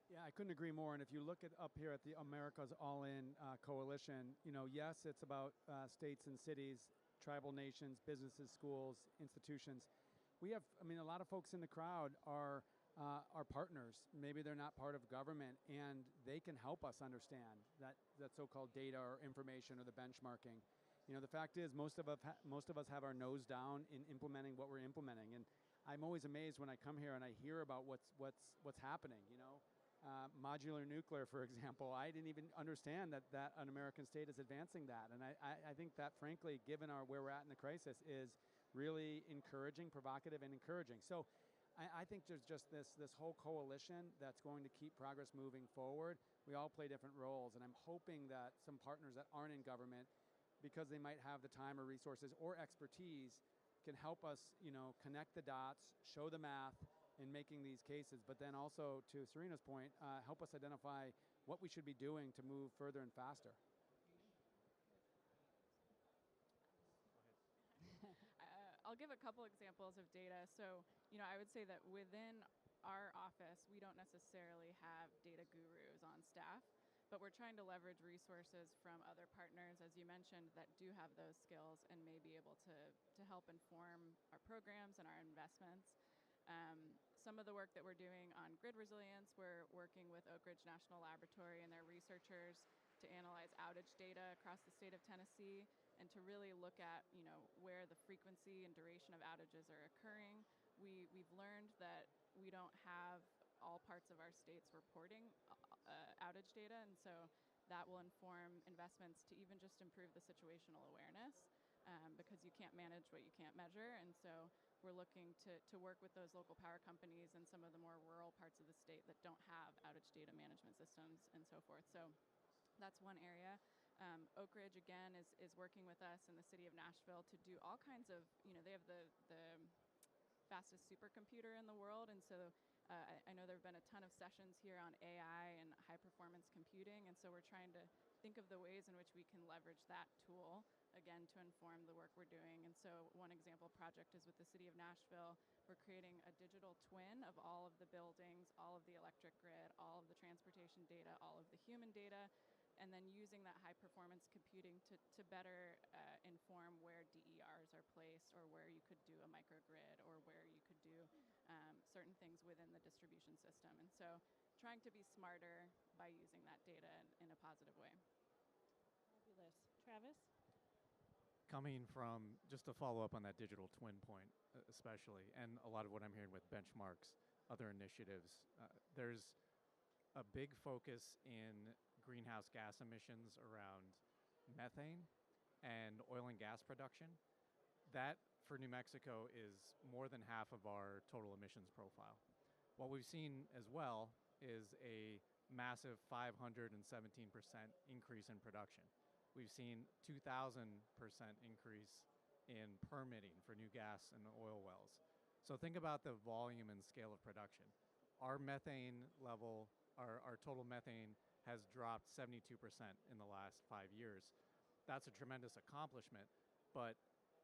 Yeah, I couldn't agree more. And if you look at up here at the America's All-In Coalition, you know, yes, it's about states and cities, tribal nations, businesses, schools, institutions. We have, I mean, a lot of folks in the crowd are partners. Maybe they're not part of government, and they can help us understand that so-called data or information or the benchmarking. You know, the fact is, most of us have our nose down in implementing what we're implementing, and I'm always amazed when I come here and I hear about what's happening. You know, modular nuclear, for example. I didn't even understand that an American state is advancing that, and I think that, frankly, given where we're at in the crisis, is really encouraging, provocative, and encouraging. So I think there's just this whole coalition that's going to keep progress moving forward. We all play different roles, and I'm hoping that some partners that aren't in government, because they might have the time or resources or expertise, can help us, you know, connect the dots, show the math in making these cases, but then also, to Serena's point, help us identify what we should be doing to move further and faster. I'll give a couple examples of data. So, you know, I would say that within our office, we don't necessarily have data gurus on staff, but we're trying to leverage resources from other partners, as you mentioned, that do have those skills and may be able to help inform our programs and our investments. Some of the work that we're doing on grid resilience, we're working with Oak Ridge National Laboratory and their researchers to analyze outage data across the state of Tennessee and to really look at, you know, where the frequency and duration of outages are occurring. We've learned that we don't have all parts of our states reporting outage data, and so that will inform investments to even just improve the situational awareness, because you can't manage what you can't measure. And so we're looking to work with those local power companies and some of the more rural parts of the state that don't have outage data management systems and so forth. So that's one area. Oak Ridge, again, is working with us in the city of Nashville to do all kinds of, you know, they have the fastest supercomputer in the world, and so I know there have been a ton of sessions here on AI and high performance computing, and so we're trying to think of the ways in which we can leverage that tool, again, to inform the work we're doing. And so one example project is with the city of Nashville. We're creating a digital twin of all of the buildings, all of the electric grid, all of the transportation data, all of the human data, and then using that high performance computing to better inform where DERs are placed, or where you could do a microgrid, or where you could do certain things within the distribution system. And so trying to be smarter by using that data in a positive way. Fabulous. Travis? Coming from, just to follow up on that digital twin point especially, and a lot of what I'm hearing with benchmarks, other initiatives, there's a big focus in greenhouse gas emissions around methane and oil and gas production. That, for New Mexico, is more than half of our total emissions profile. What we've seen as well is a massive 517% increase in production. We've seen 2,000% increase in permitting for new gas and oil wells. So think about the volume and scale of production. Our methane level, our total methane has dropped 72% in the last 5 years. That's a tremendous accomplishment, but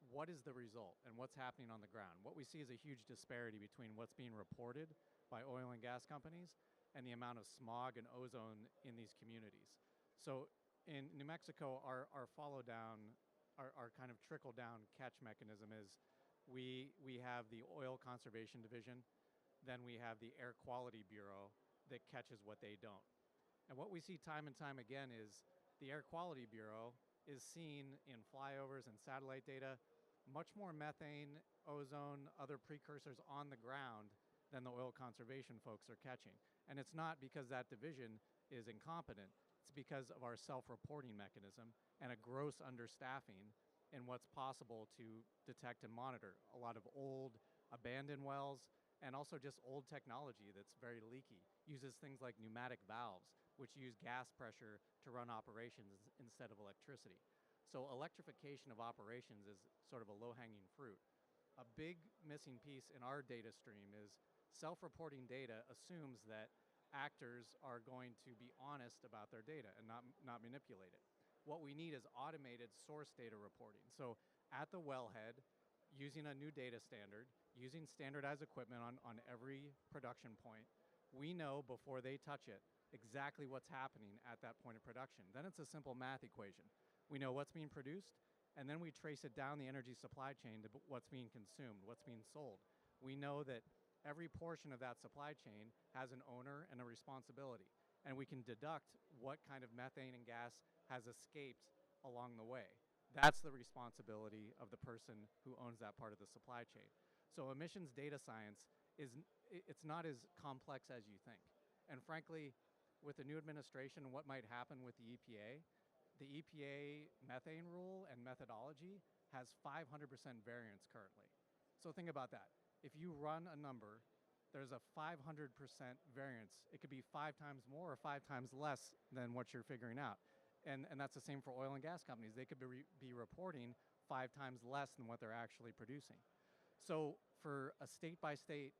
what is the result and what's happening on the ground? What we see is a huge disparity between what's being reported by oil and gas companies and the amount of smog and ozone in these communities. So in New Mexico, our follow down, our kind of trickle down catch mechanism is we have the Oil Conservation Division, then we have the Air Quality Bureau that catches what they don't. And what we see time and time again is the Air Quality Bureau is seen in flyovers and satellite data much more methane, ozone, other precursors on the ground than the oil conservation folks are catching. And it's not because that division is incompetent, it's because of our self-reporting mechanism and a gross understaffing in what's possible to detect and monitor. A lot of old abandoned wells, and also just old technology that's very leaky. Uses things like pneumatic valves, which use gas pressure to run operations instead of electricity. So electrification of operations is sort of a low-hanging fruit. a big missing piece in our data stream is self-reporting data assumes that actors are going to be honest about their data and not manipulate it. What we need is automated source data reporting. So at the wellhead, using a new data standard, using standardized equipment on every production point, we know before they touch it exactly what's happening at that point of production. Then it's a simple math equation. We know what's being produced, and then we trace it down the energy supply chain to what's being consumed, what's being sold. We know that every portion of that supply chain has an owner and a responsibility, and we can deduct what kind of methane and gas has escaped along the way. That's the responsibility of the person who owns that part of the supply chain. So emissions data science it's not as complex as you think. And frankly, with the new administration and what might happen with the EPA methane rule and methodology has 500% variance currently. So think about that. If you run a number, there's a 500% variance. It could be 5 times more or 5 times less than what you're figuring out. And that's the same for oil and gas companies. They could be reporting 5 times less than what they're actually producing. So for a state-by-state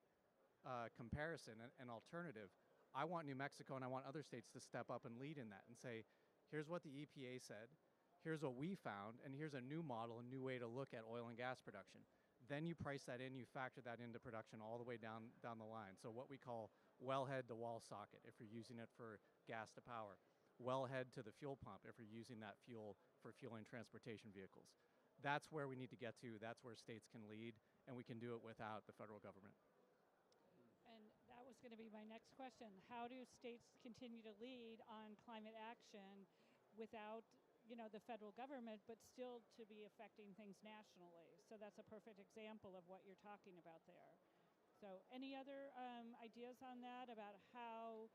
comparison and alternative, I want New Mexico and I want other states to step up and lead in that and say, here's what the EPA said, here's what we found, and here's a new model, a new way to look at oil and gas production. Then you price that in, you factor that into production all the way down the line. So what we call wellhead to wall socket, if you're using it for gas to power. Wellhead to the fuel pump, if you're using that fuel for fueling transportation vehicles. That's where we need to get to. That's where states can lead, and we can do it without the federal government. And that was going to be my next question. How do states continue to lead on climate action without, the federal government, but still to be affecting things nationally? So that's a perfect example of what you're talking about there. So any other ideas on that about how,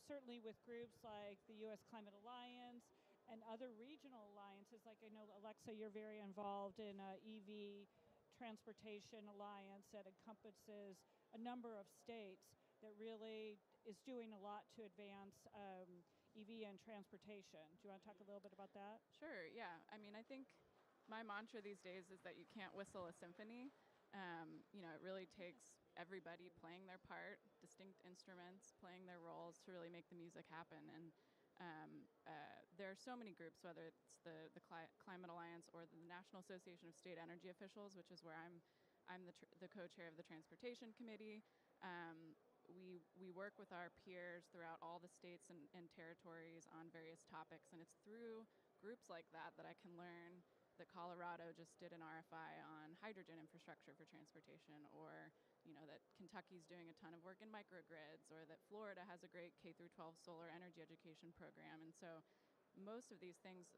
certainly with groups like the U.S. Climate Alliance and other regional alliances, like I know, Alexa, you're very involved in EV Transportation Alliance that encompasses a number of states that really is doing a lot to advance EV and transportation. Do you want to talk a little bit about that? Sure, yeah. I mean, I think my mantra these days is that you can't whistle a symphony. It really takes everybody playing their part, distinct instruments, playing their roles to really make the music happen. And there are so many groups, whether it's the Climate Alliance or the National Association of State Energy Officials, which is where I'm the co-chair of the Transportation Committee. We work with our peers throughout all the states and territories on various topics, and it's through groups like that I can learn that Colorado just did an RFI on hydrogen infrastructure for transportation, or that Kentucky's doing a ton of work in microgrids, or that Florida has a great K-12 solar energy education program. And so most of these things,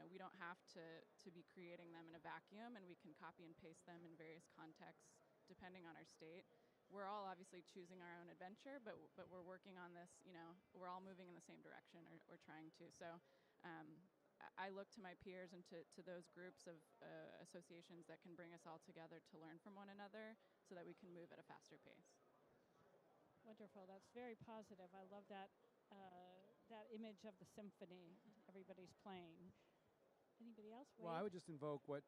we don't have to be creating them in a vacuum, and we can copy and paste them in various contexts depending on our state. We're all obviously choosing our own adventure, but we're working on this, we're all moving in the same direction, or trying to. So I look to my peers and to those groups of associations that can bring us all together to learn from one another so that we can move at a faster pace. Wonderful. That's very positive. I love that image of the symphony everybody's playing. Anybody else? Well, I would just invoke what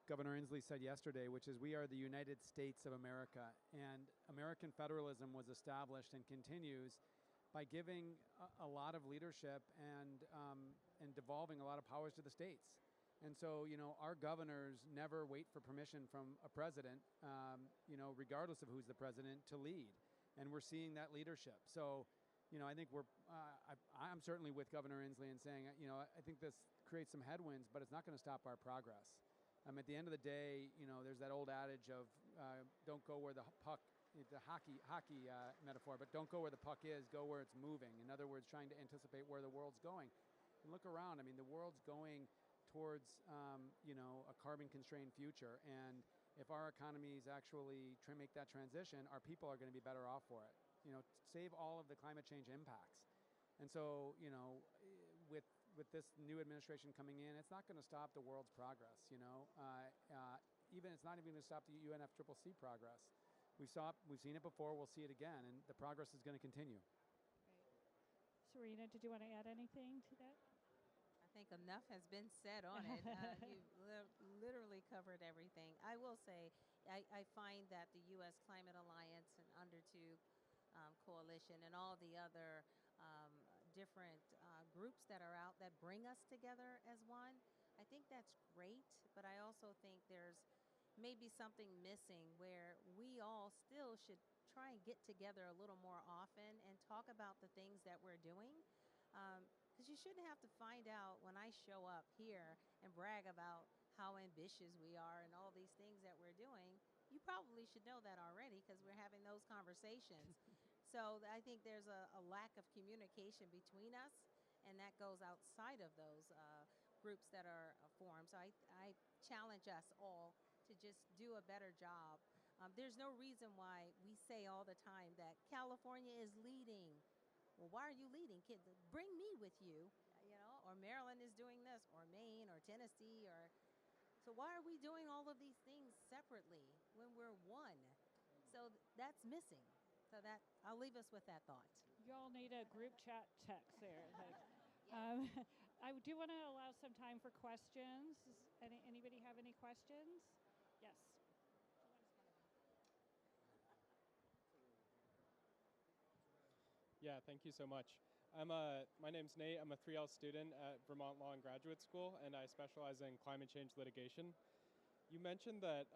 Governor Inslee said yesterday, which is we are the United States of America, and American federalism was established and continues by giving a lot of leadership and devolving a lot of powers to the states. And so, our governors never wait for permission from a president, regardless of who's the president, to lead. And we're seeing that leadership. So, I think I'm certainly with Governor Inslee in saying, I think this creates some headwinds, but it's not going to stop our progress. At the end of the day, there's that old adage of don't go where the puck, the hockey metaphor, but don't go where the puck is, go where it's moving. In other words, trying to anticipate where the world's going. And look around. The world's going towards, a carbon-constrained future. And if our economies actually make that transition, our people are going to be better off for it. Save all of the climate change impacts. And so, with this new administration coming in, it's not going to stop the world's progress. Even it's not even going to stop the UNFCCC progress. We've seen it before. We'll see it again, and the progress is going to continue. Great. Serena, did you want to add anything to that? I think enough has been said on it. You've literally covered everything. I will say, I find that the U.S. Climate Alliance and Under Two Coalition and all the other different groups that are out that bring us together as one, I think that's great, but I also think there's maybe something missing where we all still should try and get together a little more often and talk about the things that we're doing. Because you shouldn't have to find out when I show up here and brag about how ambitious we are and all these things that we're doing. You probably should know that already because we're having those conversations. So I think there's a lack of communication between us, and that goes outside of those groups that are formed. So I challenge us all to just do a better job. There's no reason why we say all the time that California is leading. Well, why are you leading? Kid, bring me with you, or Maryland is doing this, or Maine, or Tennessee, or so why are we doing all of these things separately when we're one? So that's missing. So that I'll leave us with that thought. Y'all need a group chat text there. I do want to allow some time for questions. Anybody have any questions? Yes. Yeah, thank you so much. My name's Nate. I'm a 3L student at Vermont Law and Graduate School, and I specialize in climate change litigation. You mentioned that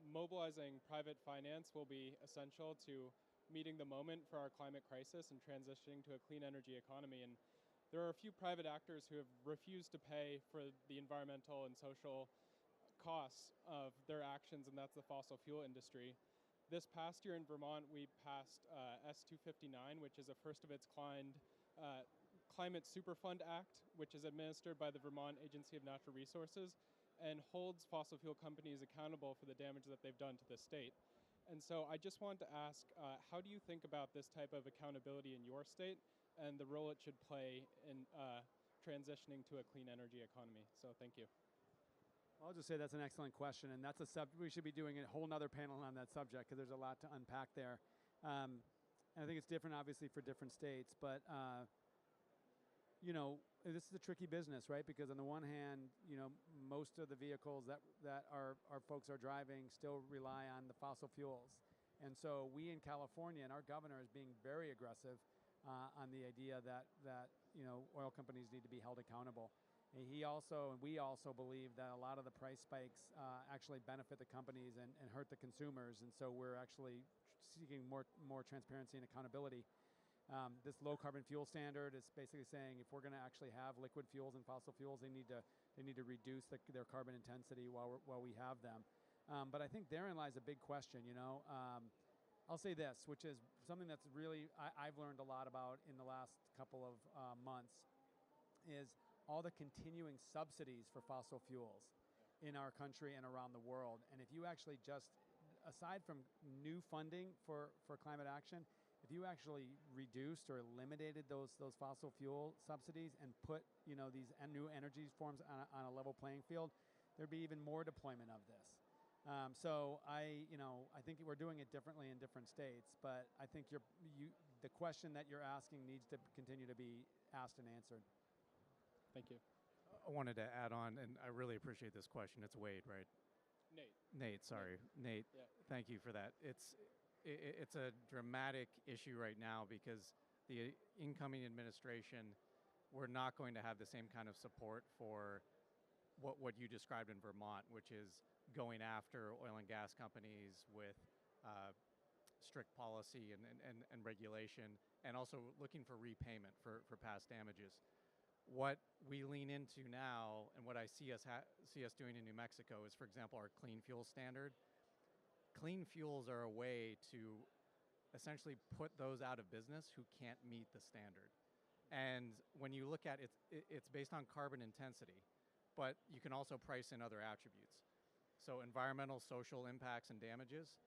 mobilizing private finance will be essential to meeting the moment for our climate crisis and transitioning to a clean energy economy. And there are a few private actors who have refused to pay for the environmental and social costs of their actions, and that's the fossil fuel industry. This past year in Vermont, we passed S259, which is a first of its kind Climate Superfund Act, which is administered by the Vermont Agency of Natural Resources and holds fossil fuel companies accountable for the damage that they've done to the state. And so I just wanted to ask, how do you think about this type of accountability in your state and the role it should play in transitioning to a clean energy economy? So thank you. I'll just say that's an excellent question, and that's we should be doing a whole nother panel on that subject because there's a lot to unpack there. And I think it's different, obviously, for different states, but this is a tricky business, right? Because on the one hand, most of the vehicles that our folks are driving still rely on the fossil fuels. And so we in California, and our governor is being very aggressive on the idea that oil companies need to be held accountable. And we also believe that a lot of the price spikes actually benefit the companies and hurt the consumers. And so we're actually seeking more transparency and accountability. This low carbon fuel standard is basically saying if we're going to actually have liquid fuels and fossil fuels, they need to reduce their carbon intensity while we have them. But I think therein lies a big question. I'll say this, which is something that's really I've learned a lot about in the last couple of months, is all the continuing subsidies for fossil fuels in our country and around the world. And if you actually just, aside from new funding for climate action, if you actually reduced or eliminated those fossil fuel subsidies and put these new energy forms on a level playing field, there'd be even more deployment of this. So I think we're doing it differently in different states, but I think the question that you're asking needs to continue to be asked and answered. Thank you. I wanted to add on, and I really appreciate this question. It's Wade, right? Nate, sorry. Nate, yeah. Thank you for that. It's a dramatic issue right now because the incoming administration, we're not going to have the same kind of support for what you described in Vermont, which is going after oil and gas companies with strict policy and regulation, and also looking for repayment for past damages. What we lean into now, and what I see us doing in New Mexico, is, for example, our clean fuel standard. Clean fuels are a way to essentially put those out of business who can't meet the standard. And when you look at it, it's based on carbon intensity, but you can also price in other attributes. So environmental, social impacts and damages,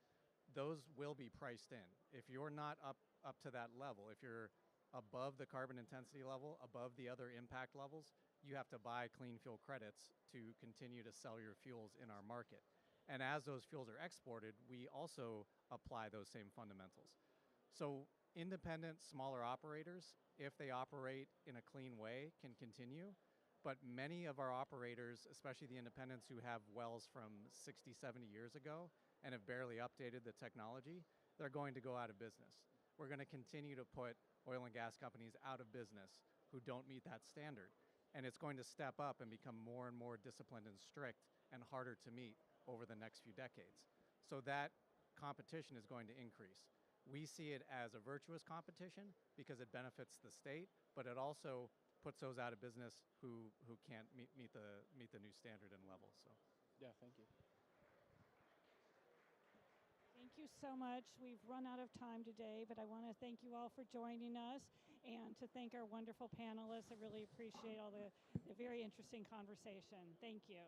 those will be priced in. If you're not up to that level, if you're above the carbon intensity level, above the other impact levels, you have to buy clean fuel credits to continue to sell your fuels in our market. And as those fuels are exported, we also apply those same fundamentals. So independent, smaller operators, if they operate in a clean way, can continue. But many of our operators, especially the independents who have wells from 60, 70 years ago and have barely updated the technology, they're going to go out of business. We're going to continue to put oil and gas companies out of business who don't meet that standard. And it's going to step up and become more and more disciplined and strict and harder to meet over the next few decades. So that competition is going to increase. We see it as a virtuous competition because it benefits the state, but it also puts those out of business who can't meet the new standard and level. So, Yeah, thank you. Thank you so much. We've run out of time today, but I want to thank you all for joining us and to thank our wonderful panelists. I really appreciate all the very interesting conversation. Thank you.